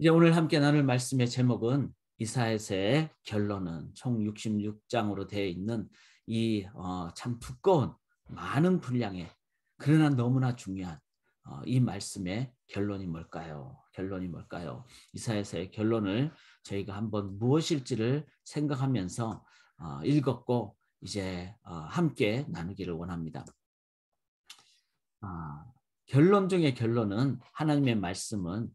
이제 오늘 함께 나눌 말씀의 제목은 이사야서의 결론은 총 66장으로 되어 있는 이 참 두꺼운 많은 분량의 그러나 너무나 중요한 이 말씀의 결론이 뭘까요? 결론이 뭘까요? 이사야서의 결론을 저희가 한번 무엇일지를 생각하면서 읽었고 이제 함께 나누기를 원합니다. 결론 중의 결론은 하나님의 말씀은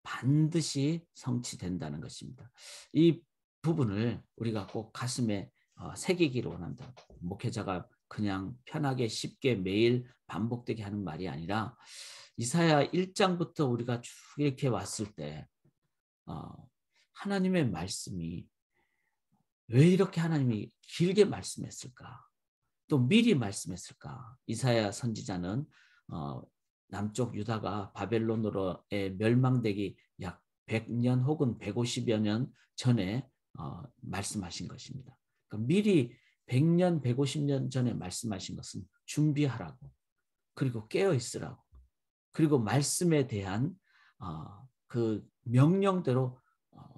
반드시 성취된다는 것입니다. 이 부분을 우리가 꼭 가슴에 새기기를 원한다. 목회자가 그냥 편하게 쉽게 매일 반복되게 하는 말이 아니라 이사야 1장부터 우리가 쭉 이렇게 왔을 때 하나님의 말씀이 왜 이렇게 하나님이 길게 말씀했을까? 또 미리 말씀했을까? 이사야 선지자는 남쪽 유다가 바벨론으로의 멸망되기 약 100년 혹은 150여 년 전에 말씀하신 것입니다. 그러니까 미리 100년, 150년 전에 말씀하신 것은 준비하라고, 그리고 깨어 있으라고, 그리고 말씀에 대한 그 명령대로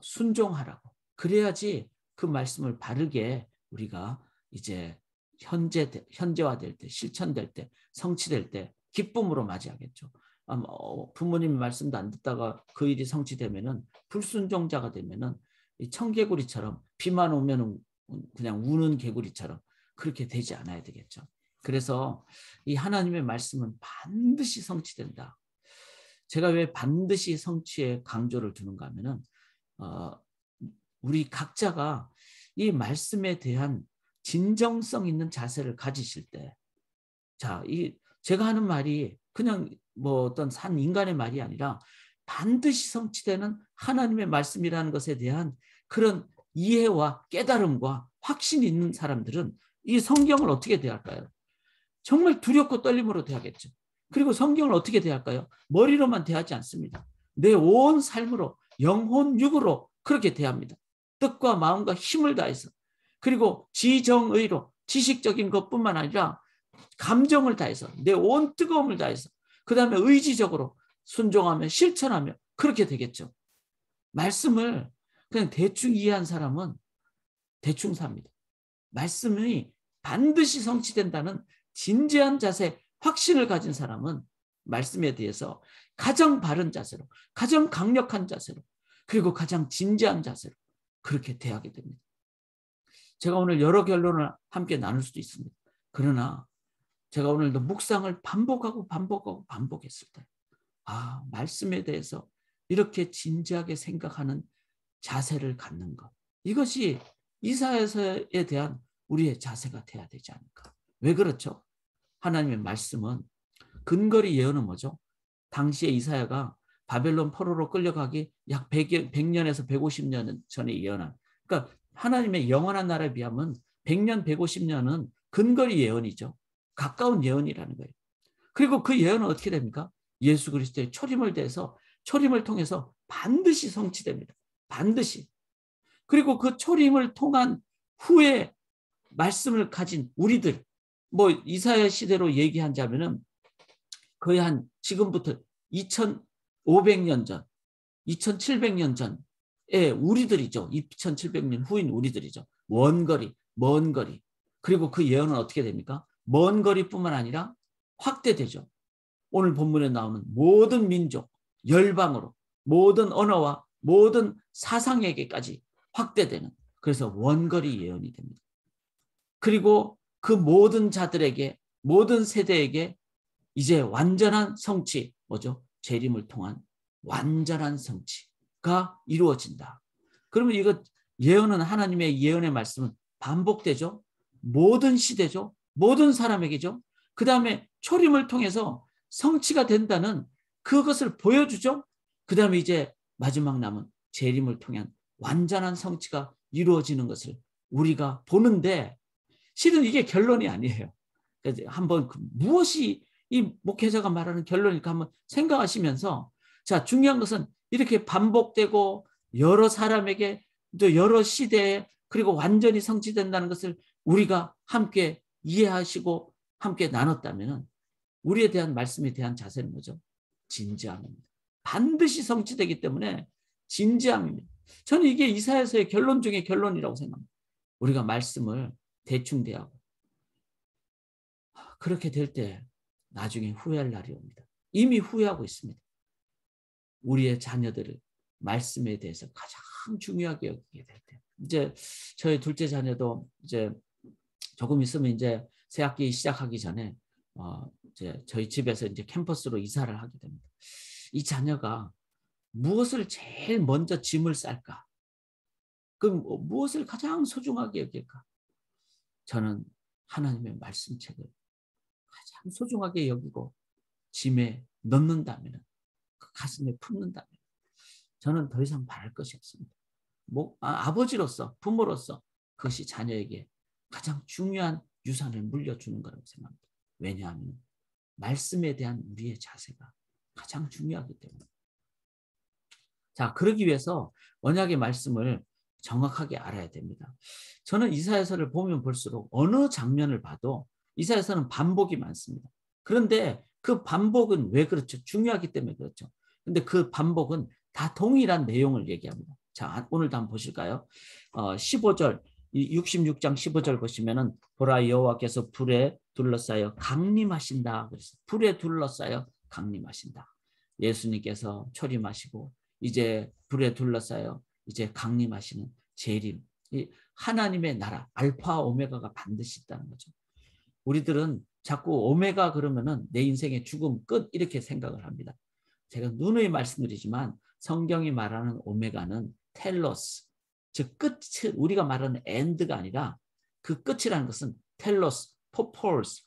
순종하라고. 그래야지 그 말씀을 바르게 우리가 이제 현재화될 때, 실천될 때, 성취될 때 기쁨으로 맞이하겠죠. 부모님 말씀도 안 듣다가 그 일이 성취되면은 불순종자가 되면은 청개구리처럼 비만 오면은 그냥 우는 개구리처럼 그렇게 되지 않아야 되겠죠. 그래서 이 하나님의 말씀은 반드시 성취된다. 제가 왜 반드시 성취에 강조를 두는가 하면은 우리 각자가 이 말씀에 대한 진정성 있는 자세를 가지실 때, 제가 하는 말이 그냥 뭐 어떤 산 인간의 말이 아니라 반드시 성취되는 하나님의 말씀이라는 것에 대한 그런 이해와 깨달음과 확신이 있는 사람들은 이 성경을 어떻게 대할까요? 정말 두렵고 떨림으로 대하겠죠. 그리고 성경을 어떻게 대할까요? 머리로만 대하지 않습니다. 내 온 삶으로, 영혼, 육으로 그렇게 대합니다. 뜻과 마음과 힘을 다해서, 그리고 지정의로, 지식적인 것뿐만 아니라 감정을 다해서, 내 온 뜨거움을 다해서, 그 다음에 의지적으로 순종하며 실천하며 그렇게 되겠죠. 말씀을 그냥 대충 이해한 사람은 대충 삽니다. 말씀이 반드시 성취된다는 진지한 자세, 확신을 가진 사람은 말씀에 대해서 가장 바른 자세로, 가장 강력한 자세로, 그리고 가장 진지한 자세로 그렇게 대하게 됩니다. 제가 오늘 여러 결론을 함께 나눌 수도 있습니다. 그러나 제가 오늘도 묵상을 반복했을 때, 말씀에 대해서 이렇게 진지하게 생각하는 자세를 갖는 것, 이것이 이사야서에 대한 우리의 자세가 돼야 되지 않을까. 왜 그렇죠? 하나님의 말씀은 근거리 예언은 뭐죠? 당시에 이사야가 바벨론 포로로 끌려가기 약 100년에서 150년 전에 예언한, 그러니까 하나님의 영원한 나라에 비하면 100년, 150년은 근거리 예언이죠. 가까운 예언이라는 거예요. 그리고 그 예언은 어떻게 됩니까? 예수 그리스도의 초림을 대해서, 초림을 통해서 반드시 성취됩니다. 반드시. 그리고 그 초림을 통한 후에 말씀을 가진 우리들, 뭐 이사야 시대로 얘기한다면은 거의 한 지금부터 2500년 전, 2700년 전에 우리들이죠. 2700년 후인 우리들이죠. 원거리, 먼 거리. 그리고 그 예언은 어떻게 됩니까? 먼 거리뿐만 아니라 확대되죠. 오늘 본문에 나오는 모든 민족, 열방으로, 모든 언어와 모든 사상에게까지 확대되는, 그래서 원거리 예언이 됩니다. 그리고 그 모든 자들에게, 모든 세대에게 이제 완전한 성취, 뭐죠? 재림을 통한 완전한 성취가 이루어진다. 그러면 이거 예언은, 하나님의 예언의 말씀은 반복되죠. 모든 시대죠. 모든 사람에게죠. 그 다음에 초림을 통해서 성취가 된다는 그것을 보여주죠. 그 다음에 이제 마지막 남은 재림을 통한 완전한 성취가 이루어지는 것을 우리가 보는데, 실은 이게 결론이 아니에요. 한번 무엇이 이 목회자가 말하는 결론일까 한번 생각하시면서, 자, 중요한 것은 이렇게 반복되고 여러 사람에게 또 여러 시대에 그리고 완전히 성취된다는 것을 우리가 함께 이해하시고 함께 나눴다면 우리에 대한 말씀에 대한 자세는 뭐죠? 진지함입니다. 반드시 성취되기 때문에 진지함입니다. 저는 이게 이사야서의 결론 중에 결론이라고 생각합니다. 우리가 말씀을 대충 대하고 그렇게 될 때 나중에 후회할 날이 옵니다. 이미 후회하고 있습니다. 우리의 자녀들을 말씀에 대해서 가장 중요하게 여기게 될 때. 이제 저희 둘째 자녀도 이제 조금 있으면 이제 새 학기 시작하기 전에 이제 저희 집에서 이제 캠퍼스로 이사를 하게 됩니다. 이 자녀가 무엇을 제일 먼저 짐을 쌀까? 그럼 무엇을 가장 소중하게 여길까? 저는 하나님의 말씀책을 가장 소중하게 여기고 짐에 넣는다면, 그 가슴에 품는다면 저는 더 이상 바랄 것이 없습니다. 아버지로서, 부모로서 그것이 자녀에게 가장 중요한 유산을 물려주는 거라고 생각합니다. 왜냐하면 말씀에 대한 우리의 자세가 가장 중요하기 때문에. 자, 그러기 위해서 언약의 말씀을 정확하게 알아야 됩니다. 저는 이사야서를 보면 볼수록 어느 장면을 봐도 이사야서는 반복이 많습니다. 그런데 그 반복은 왜 그렇죠? 중요하기 때문에 그렇죠. 근데 그 반복은 다 동일한 내용을 얘기합니다. 자, 오늘도 한번 보실까요? 15절, 66장 15절 보시면은 보라 여호와께서 불에 둘러싸여 강림하신다. 그래서 불에 둘러싸여 강림하신다. 예수님께서 초림하시고 이제 불에 둘러싸여 이제 강림하시는 재림. 하나님의 나라, 알파 오메가가 반드시 있다는 거죠. 우리들은 자꾸 오메가 그러면은 내 인생의 죽음 끝 이렇게 생각을 합니다. 제가 누누이 말씀드리지만 성경이 말하는 오메가는 텔로스, 즉 끝, 우리가 말하는 엔드가 아니라 그 끝이라는 것은 텔로스, 퍼포스,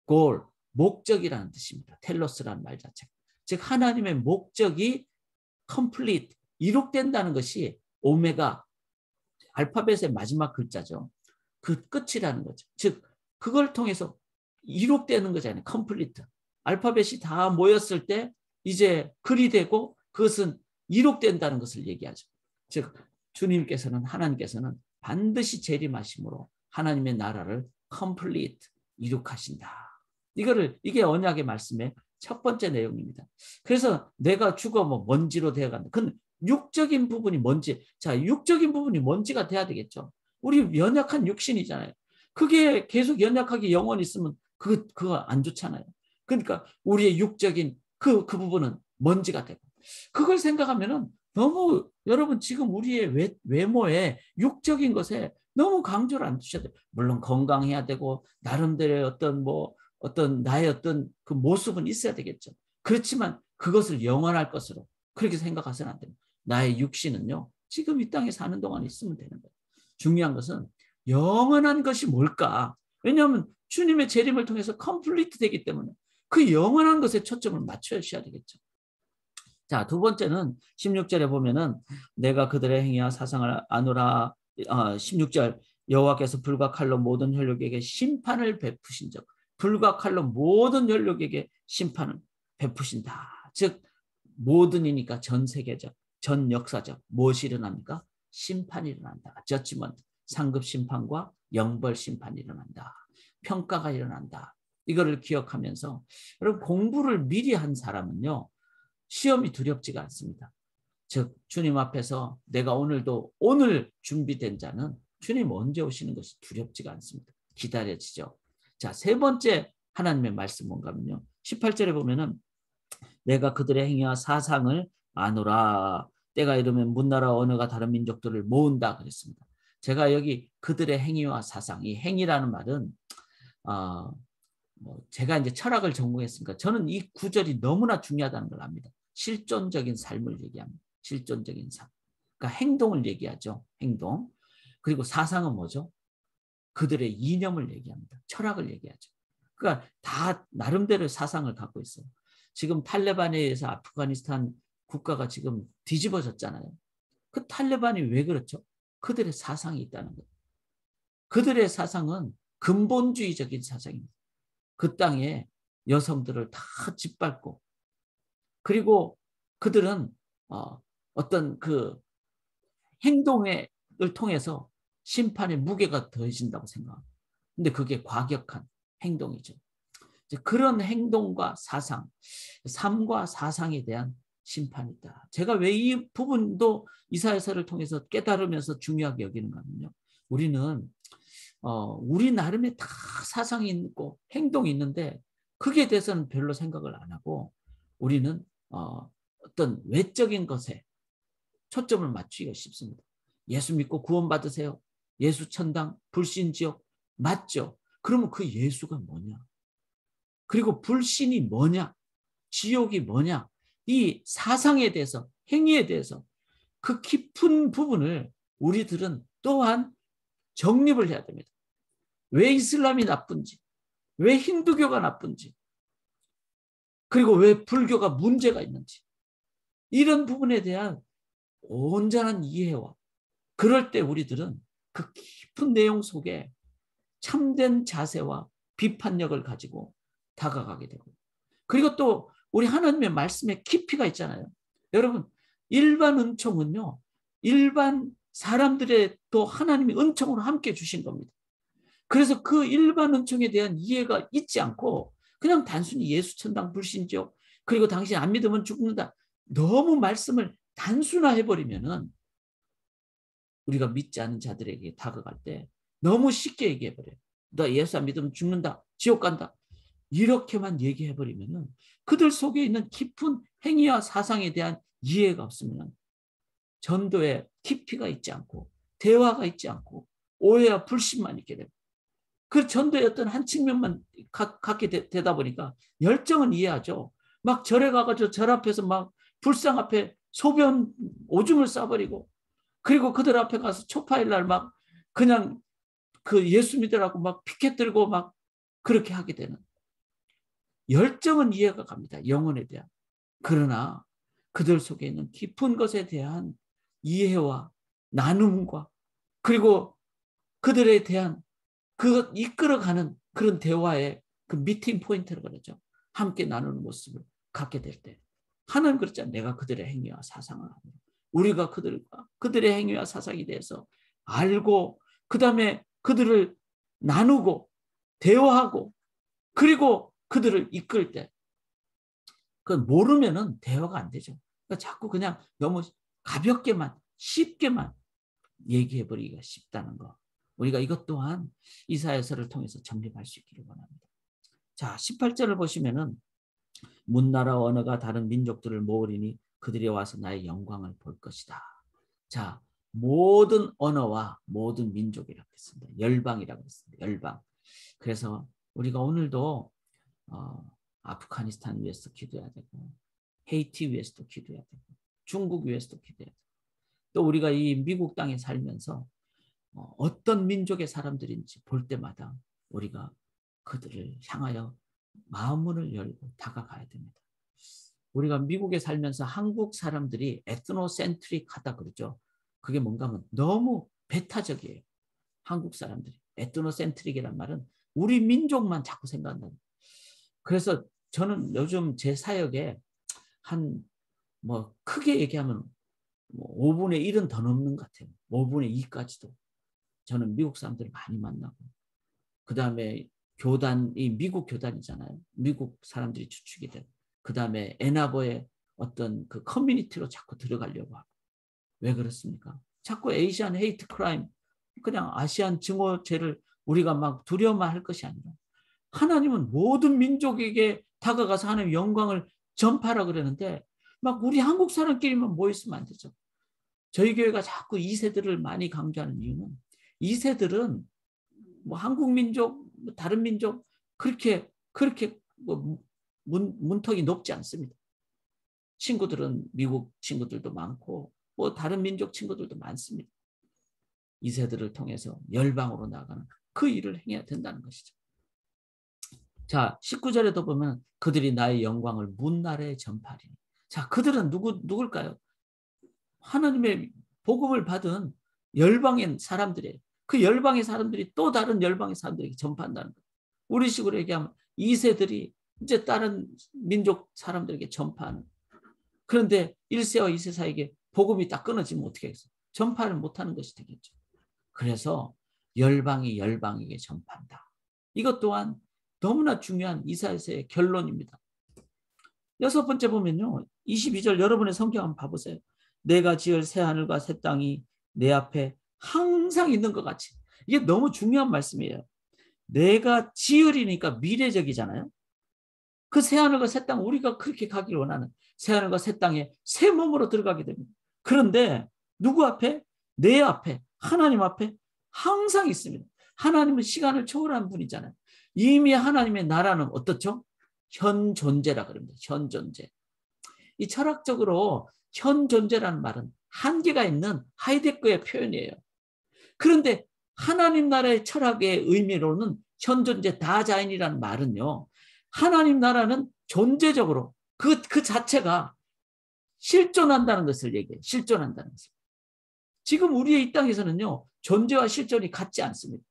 골, 목적이라는 뜻입니다. 텔로스라는 말 자체. 즉 하나님의 목적이 complete, 이룩된다는 것이 오메가, 알파벳의 마지막 글자죠. 그 끝이라는 거죠. 즉 그걸 통해서 이룩되는 거잖아요. complete. 알파벳이 다 모였을 때 이제 글이 되고 그것은 이룩된다는 것을 얘기하죠. 즉 주님께서는, 하나님께서는 반드시 재림하심으로 하나님의 나라를 complete, 이룩하신다. 이게 언약의 말씀의 첫 번째 내용입니다. 그래서 내가 죽어 먼지로 되어간다. 그건 육적인 부분이 먼지. 자, 육적인 부분이 먼지가 돼야 되겠죠. 우리 연약한 육신이잖아요. 그게 계속 연약하게 영원히 있으면 그거 안 좋잖아요. 그러니까 우리의 육적인 그 부분은 먼지가 되고, 그걸 생각하면은 너무 여러분 지금 우리의 외모에 육적인 것에 너무 강조를 안 두셔야 돼요. 물론 건강해야 되고 나름대로의 어떤 나의 어떤 그 모습은 있어야 되겠죠. 그렇지만 그것을 영원할 것으로 그렇게 생각하셔는 안 됩니다. 나의 육신은요, 지금 이 땅에 사는 동안 있으면 되는 거예요. 중요한 것은 영원한 것이 뭘까? 왜냐하면 주님의 재림을 통해서 컴플리트 되기 때문에 그 영원한 것에 초점을 맞춰주셔야 되겠죠. 자, 두 번째는 16절에 보면은 내가 그들의 행위와 사상을 아노라. 16절, 여호와께서 불과 칼로 모든 혈육에게 심판을 베푸신 적. 불과 칼로 모든 혈육에게 심판을 베푸신다. 즉 모든이니까 전 세계적, 전 역사적 무엇이 일어납니까? 심판이 일어난다. 저지먼트, 상급 심판과 영벌 심판이 일어난다. 평가가 일어난다. 이거를 기억하면서 여러분, 공부를 미리 한 사람은요, 시험이 두렵지가 않습니다. 즉 주님 앞에서 내가 오늘 준비된 자는 주님 언제 오시는 것이 두렵지가 않습니다. 기다려지죠. 자, 세 번째 하나님의 말씀 뭔가 하면요, 18절에 보면은 내가 그들의 행위와 사상을 아노라. 때가 이르면 문나라 언어가 다른 민족들을 모은다 그랬습니다. 제가 여기 그들의 행위와 사상, 이 행위라는 말은 제가 이제 철학을 전공했으니까 저는 이 구절이 너무나 중요하다는 걸 압니다. 실존적인 삶을 얘기합니다. 실존적인 삶. 그러니까 행동을 얘기하죠. 행동. 그리고 사상은 뭐죠? 그들의 이념을 얘기합니다. 철학을 얘기하죠. 그러니까 다 나름대로 사상을 갖고 있어요. 지금 탈레반에 의해서 아프가니스탄 국가가 지금 뒤집어졌잖아요. 그 탈레반이 왜 그렇죠? 그들의 사상이 있다는 거예요. 그들의 사상은 근본주의적인 사상입니다. 그 땅에 여성들을 다 짓밟고, 그리고 그들은 어떤 그 행동을 통해서 심판의 무게가 더해진다고 생각합니다. 근데 그게 과격한 행동이죠. 그런 행동과 사상, 삶과 사상에 대한 심판이다. 제가 왜 이 부분도 이사야서를 통해서 깨달으면서 중요하게 여기는가 하면요. 우리는 우리 나름의 다 사상이 있고 행동이 있는데 그게 대해서는 별로 생각을 안 하고 우리는 어떤 외적인 것에 초점을 맞추기가 쉽습니다. 예수 믿고 구원받으세요. 예수 천당, 불신 지옥 맞죠? 그러면 그 예수가 뭐냐? 그리고 불신이 뭐냐? 지옥이 뭐냐? 이 사상에 대해서, 행위에 대해서 그 깊은 부분을 우리들은 또한 정립을 해야 됩니다. 왜 이슬람이 나쁜지, 왜 힌두교가 나쁜지, 그리고 왜 불교가 문제가 있는지 이런 부분에 대한 온전한 이해와 그럴 때 우리들은 그 깊은 내용 속에 참된 자세와 비판력을 가지고 다가가게 되고 그리고 또 우리 하나님의 말씀에 깊이가 있잖아요. 여러분 일반 은총은요. 일반 사람들의 또 하나님이 은총으로 함께 주신 겁니다. 그래서 그 일반 은총에 대한 이해가 있지 않고 그냥 단순히 예수 천당 불신지옥 그리고 당신 안 믿으면 죽는다. 너무 말씀을 단순화해버리면은 우리가 믿지 않은 자들에게 다가갈 때 너무 쉽게 얘기해버려요. 너 예수 안 믿으면 죽는다. 지옥 간다. 이렇게만 얘기해버리면은 그들 속에 있는 깊은 행위와 사상에 대한 이해가 없으면 전도에 깊이가 있지 않고 대화가 있지 않고 오해와 불신만 있게 됩니다. 그 전도의 어떤 한 측면만 갖게 되다 보니까 열정은 이해하죠. 막 절에 가가지고 절 앞에서 막 불상 앞에 소변 오줌을 싸버리고 그리고 그들 앞에 가서 초파일 날 막 그냥 그 예수 믿으라고 막 피켓 들고 막 그렇게 하게 되는 열정은 이해가 갑니다. 영혼에 대한. 그러나 그들 속에 있는 깊은 것에 대한 이해와 나눔과 그리고 그들에 대한 그 이끌어가는 그런 대화의 그 미팅 포인트를 그러죠. 함께 나누는 모습을 갖게 될 때. 하나님 그랬잖아요. 내가 그들의 행위와 사상을 하며 우리가 그들의 행위와 사상에 대해서 알고 그 다음에 그들을 나누고 대화하고 그리고 그들을 이끌 때 그 모르면은 대화가 안 되죠. 그러니까 자꾸 그냥 너무 가볍게만 쉽게만 얘기해버리기가 쉽다는 거. 우리가 이것 또한 이사야서를 통해서 정립할 수 있기를 원합니다. 자, 18절을 보시면은 문나라 언어가 다른 민족들을 모으리니 그들이 와서 나의 영광을 볼 것이다. 자, 모든 언어와 모든 민족이라고 했습니다. 열방이라고 했습니다. 열방. 그래서 우리가 오늘도 아프가니스탄 위해서 기도해야 되고 헤이티 위해서도 기도해야 되고 중국 위해서도 기도해야 되고 또 우리가 이 미국 땅에 살면서 어떤 민족의 사람들인지 볼 때마다 우리가 그들을 향하여 마음문을 열고 다가가야 됩니다. 우리가 미국에 살면서 한국 사람들이 에트노센트릭하다 그러죠. 그게 뭔가 하면 너무 배타적이에요. 한국 사람들이. 에트노센트릭이란 말은 우리 민족만 자꾸 생각한다. 그래서 저는 요즘 제 사역에 한 뭐 크게 얘기하면 뭐 5분의 1은 더 넘는 것 같아요. 5분의 2까지도. 저는 미국 사람들을 많이 만나고 그 다음에 교단이 미국 교단이잖아요. 미국 사람들이 주축이 되고 그 다음에 애나버의 어떤 그 커뮤니티로 자꾸 들어가려고 하고 왜 그렇습니까? 자꾸 에이시안 헤이트 크라임 그냥 아시안 증오죄를 우리가 막 두려워만 할 것이 아니라 하나님은 모든 민족에게 다가가서 하나님의 영광을 전파하라 그러는데 막 우리 한국 사람끼리만 모였으면 안 되죠. 저희 교회가 자꾸 2세들을 많이 강조하는 이유는 2세들은 뭐 한국 민족, 다른 민족 그렇게 뭐 문턱이 높지 않습니다. 친구들은 미국 친구들도 많고 뭐 다른 민족 친구들도 많습니다. 2세들을 통해서 열방으로 나가는 그 일을 행해야 된다는 것이죠. 자, 19절에도 보면 그들이 나의 영광을 문나라에 전파하리니. 자, 그들은 누굴까요? 하나님의 복음을 받은 열방의 사람들이에요. 그 열방의 사람들이 또 다른 열방의 사람들에게 전파한다는 거예요. 우리식으로 얘기하면 2세들이 이제 다른 민족 사람들에게 전파하는. 그런데 1세와 2세 사이에 복음이 딱 끊어지면 어떻게 하겠어요? 전파를 못하는 것이 되겠죠. 그래서 열방이 열방에게 전파한다. 이것 또한 너무나 중요한 이사야서의 결론입니다. 6번째 보면요. 22절 여러분의 성경 한번 봐보세요. 내가 지을 새 하늘과 새 땅이 내 앞에 항상 있는 것 같이. 이게 너무 중요한 말씀이에요. 내가 지으리니까 미래적이잖아요. 그 새 하늘과 새 땅, 우리가 그렇게 가기를 원하는 새 하늘과 새 땅에 새 몸으로 들어가게 됩니다. 그런데 누구 앞에? 내 앞에, 하나님 앞에 항상 있습니다. 하나님은 시간을 초월한 분이잖아요. 이미 하나님의 나라는 어떻죠? 현 존재라 그럽니다. 현 존재. 이 철학적으로 현 존재라는 말은 한계가 있는 하이데거의 표현이에요. 그런데 하나님 나라의 철학의 의미로는 현 존재 다자인이라는 말은요. 하나님 나라는 존재적으로 그 자체가 실존한다는 것을 얘기해요. 실존한다는 것을. 지금 우리의 이 땅에서는요. 존재와 실존이 같지 않습니다.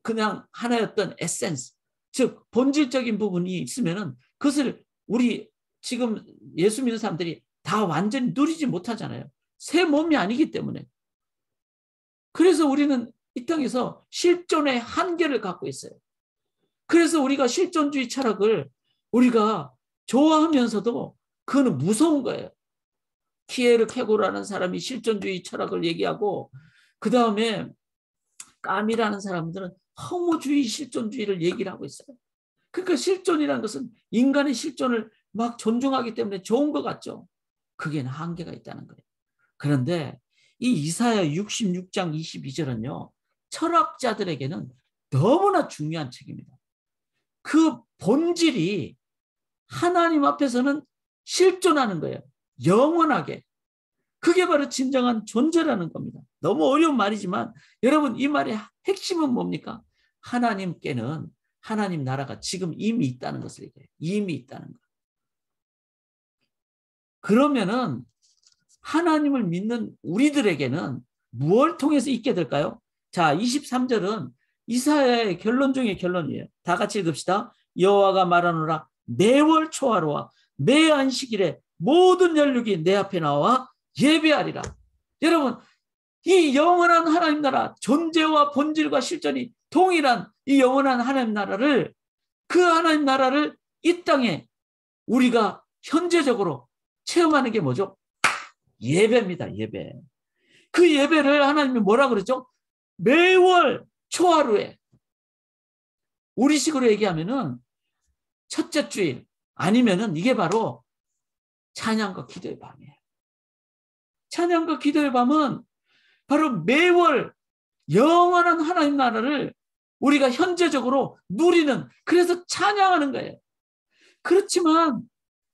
그냥 하나의 어떤 에센스, 즉 본질적인 부분이 있으면은 그것을 우리 지금 예수 믿는 사람들이 다 완전히 누리지 못하잖아요. 새 몸이 아니기 때문에. 그래서 우리는 이 땅에서 실존의 한계를 갖고 있어요. 그래서 우리가 실존주의 철학을 우리가 좋아하면서도 그거는 무서운 거예요. 키에르 케고라는 사람이 실존주의 철학을 얘기하고 그 다음에 까미라는 사람들은 허무주의 실존주의를 얘기를 하고 있어요. 그러니까 실존이라는 것은 인간의 실존을 막 존중하기 때문에 좋은 것 같죠. 그게는 한계가 있다는 거예요. 그런데 이 이사야 66장 22절은요. 철학자들에게는 너무나 중요한 책입니다. 그 본질이 하나님 앞에서는 실존하는 거예요. 영원하게. 그게 바로 진정한 존재라는 겁니다. 너무 어려운 말이지만 여러분 이 말의 핵심은 뭡니까? 하나님께는 하나님 나라가 지금 이미 있다는 것을 얘기해요. 이미 있다는 것. 그러면은 하나님을 믿는 우리들에게는 무엇을 통해서 있게 될까요? 자, 23절은 이사야의 결론 중의 결론이에요. 다 같이 읽읍시다. 여호와가 말하노라 매월 초하루와 매 안식일에 모든 연육이 내 앞에 나와 예배하리라. 여러분 이 영원한 하나님 나라 존재와 본질과 실존이 동일한 이 영원한 하나님 나라를 그 하나님 나라를 이 땅에 우리가 현재적으로 체험하는 게 뭐죠? 예배입니다. 예배. 그 예배를 하나님이 뭐라 그러죠? 매월 초하루에 우리식으로 얘기하면은 첫째 주일 아니면은 이게 바로 찬양과 기도의 밤이에요. 찬양과 기도의 밤은 바로 매월 영원한 하나님 나라를 우리가 현재적으로 누리는 그래서 찬양하는 거예요. 그렇지만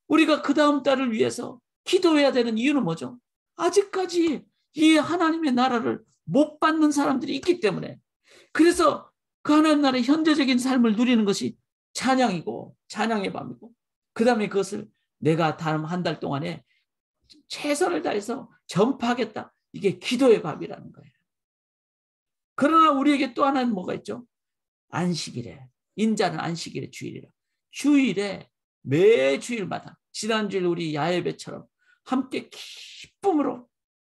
우리가 그 다음 달을 위해서 기도해야 되는 이유는 뭐죠? 아직까지 이 하나님의 나라를 못 받는 사람들이 있기 때문에 그래서 그 하나님 나라의 현재적인 삶을 누리는 것이 찬양이고 찬양의 밤이고 그 다음에 그것을 내가 다음 한 달 동안에 최선을 다해서 전파하겠다. 이게 기도의 밤이라는 거예요. 그러나 우리에게 또 하나는 뭐가 있죠? 안식일에 인자는 안식일의 주일이라. 주일에 매 주일마다 지난주일 우리 야예배처럼 함께 기쁨으로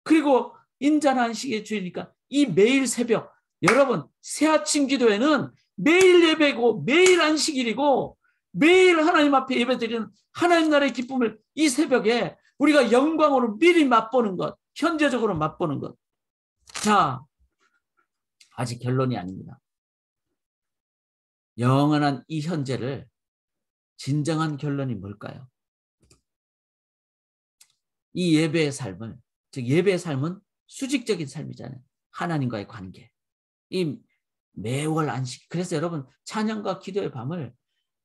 그리고 인자는 안식일의 주일이니까 이 매일 새벽 여러분 새아침 기도회는 매일 예배고 매일 안식일이고 매일 하나님 앞에 예배드리는 하나님 나라의 기쁨을 이 새벽에 우리가 영광으로 미리 맛보는 것 현재적으로 맛보는 것. 자 아직 결론이 아닙니다. 영원한 이 현재를 진정한 결론이 뭘까요? 이 예배의 삶을 즉 예배의 삶은 수직적인 삶이잖아요. 하나님과의 관계. 이 매월 안식. 그래서 여러분 찬양과 기도의 밤을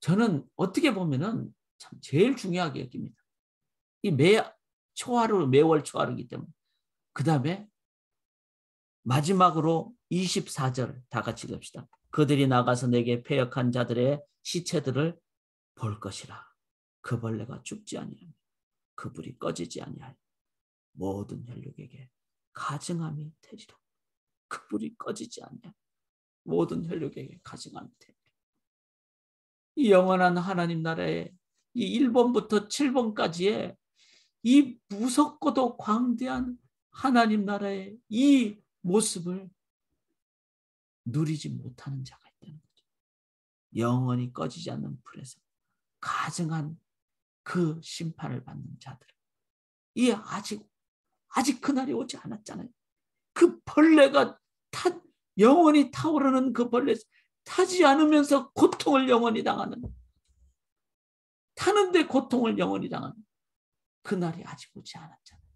저는 어떻게 보면은 참 제일 중요하게 여깁니다. 이 매 초하루 매월 초하루이기 때문에. 그 다음에 마지막으로 24절 다 같이 읽읍시다. 그들이 나가서 내게 패역한 자들의 시체들을 볼 것이라. 그 벌레가 죽지 아니하며 그 불이 꺼지지 아니하여 모든 혈육에게 가증함이 되리라. 그 불이 꺼지지 아니하여 모든 혈육에게 가증함이 되리라. 이 영원한 하나님 나라의 이 1번부터 7번까지의 이 무섭고도 광대한 하나님 나라의 이 모습을 누리지 못하는 자가 있다는 거죠. 영원히 꺼지지 않는 불에서 가증한 그 심판을 받는 자들. 이 아직 그날이 오지 않았잖아요. 그 벌레가 영원히 타오르는 그 벌레, 타지 않으면서 고통을 영원히 당하는, 타는데 고통을 영원히 당하는 그날이 아직 오지 않았잖아요.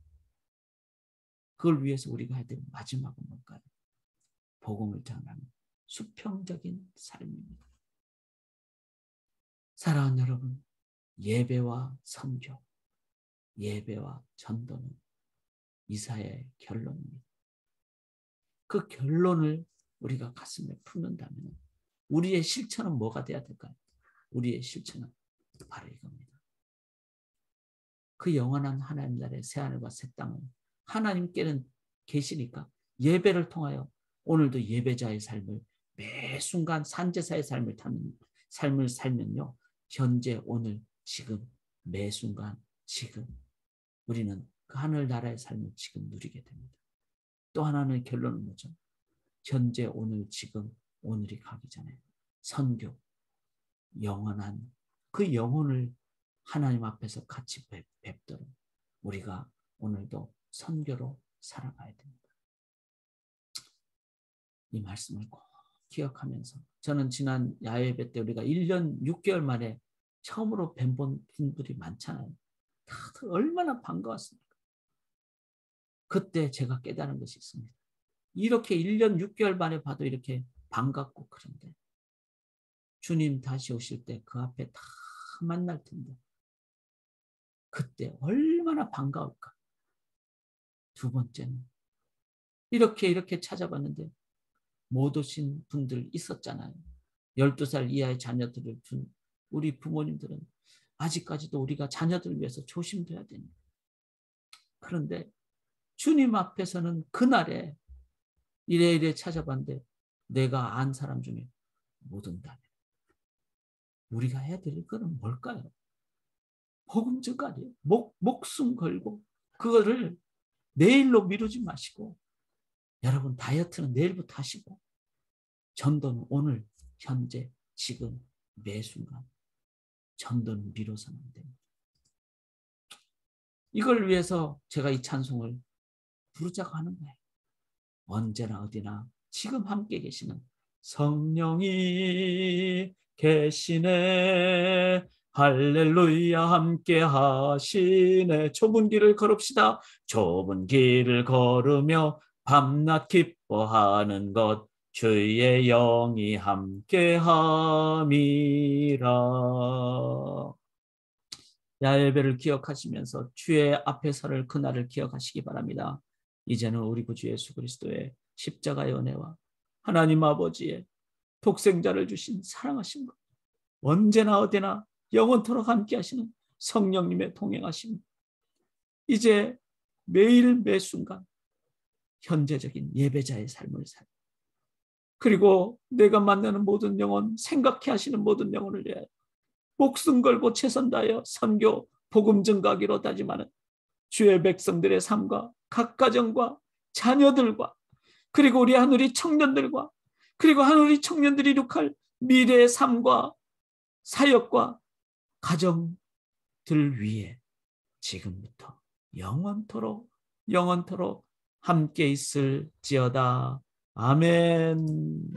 그걸 위해서 우리가 해야 될 마지막은 뭘까요? 복음을 전하는 수평적인 삶입니다. 사랑하는 여러분, 예배와 선교, 예배와 전도는 이사야의 결론입니다. 그 결론을 우리가 가슴에 품는다면 우리의 실천은 뭐가 돼야 될까요? 우리의 실천은 바로 이겁니다. 그 영원한 하나님 나라의 새하늘과 새 땅은 하나님께는 계시니까 예배를 통하여 오늘도 예배자의 삶을 매 순간 산제사의 삶을 살면요, 현재 오늘 지금 매 순간 지금 우리는 그 하늘나라의 삶을 지금 누리게 됩니다. 또 하나의 결론은 뭐죠? 현재 오늘 지금 오늘이 가기 전에 선교, 영원한 그 영혼을 하나님 앞에서 같이 뵙도록 우리가 오늘도 선교로 살아가야 됩니다. 이 말씀을 꼭 기억하면서 저는 지난 야외예배 때 우리가 1년 6개월 만에 처음으로 뵌 분들이 많잖아요. 다들 얼마나 반가웠습니까? 그때 제가 깨달은 것이 있습니다. 이렇게 1년 6개월 만에 봐도 이렇게 반갑고 그런데 주님 다시 오실 때 그 앞에 다 만날 텐데 그때 얼마나 반가울까. 두 번째는 이렇게 찾아봤는데 못 오신 분들 있었잖아요. 12살 이하의 자녀들을 둔 우리 부모님들은 아직까지도 우리가 자녀들을 위해서 조심돼야 됩니다. 그런데 주님 앞에서는 그날에 이래 찾아봤는데 내가 안 사람 중에 못 온다면 우리가 해야 될 거는 뭘까요? 복음 전가리예요. 목숨 걸고 그거를 내일로 미루지 마시고 여러분 다이어트는 내일부터 하시고 전도는 오늘 현재 지금 매 순간 전도는 미뤄서는 안 됩니다. 이걸 위해서 제가 이 찬송을 부르자고 하는 거예요. 언제나 어디나 지금 함께 계시는 성령이 계시네. 할렐루야 함께 하시네. 좁은 길을 걸읍시다. 좁은 길을 걸으며 밤낮 기뻐하는 것 주의 영이 함께 함이라. 야외배를 기억하시면서 주의 앞에 서를 그날을 기억하시기 바랍니다. 이제는 우리 구주 예수 그리스도의 십자가의 은혜와 하나님 아버지의 독생자를 주신 사랑하신 것, 언제나 어디나 영원토록 함께 하시는 성령님의 동행하심, 이제 매일 매 순간 현재적인 예배자의 삶을 살고 그리고 내가 만나는 모든 영혼, 생각해 하시는 모든 영혼을 위하여 목숨 걸고 최선 다하여 선교, 복음 전가하기로 다짐하는 주의 백성들의 삶과 각 가정과 자녀들과 그리고 우리 하늘이 청년들과 그리고 하늘이 청년들이 이룩할 미래의 삶과 사역과 가정들 위해 지금부터 영원토록 함께 있을지어다. 아멘.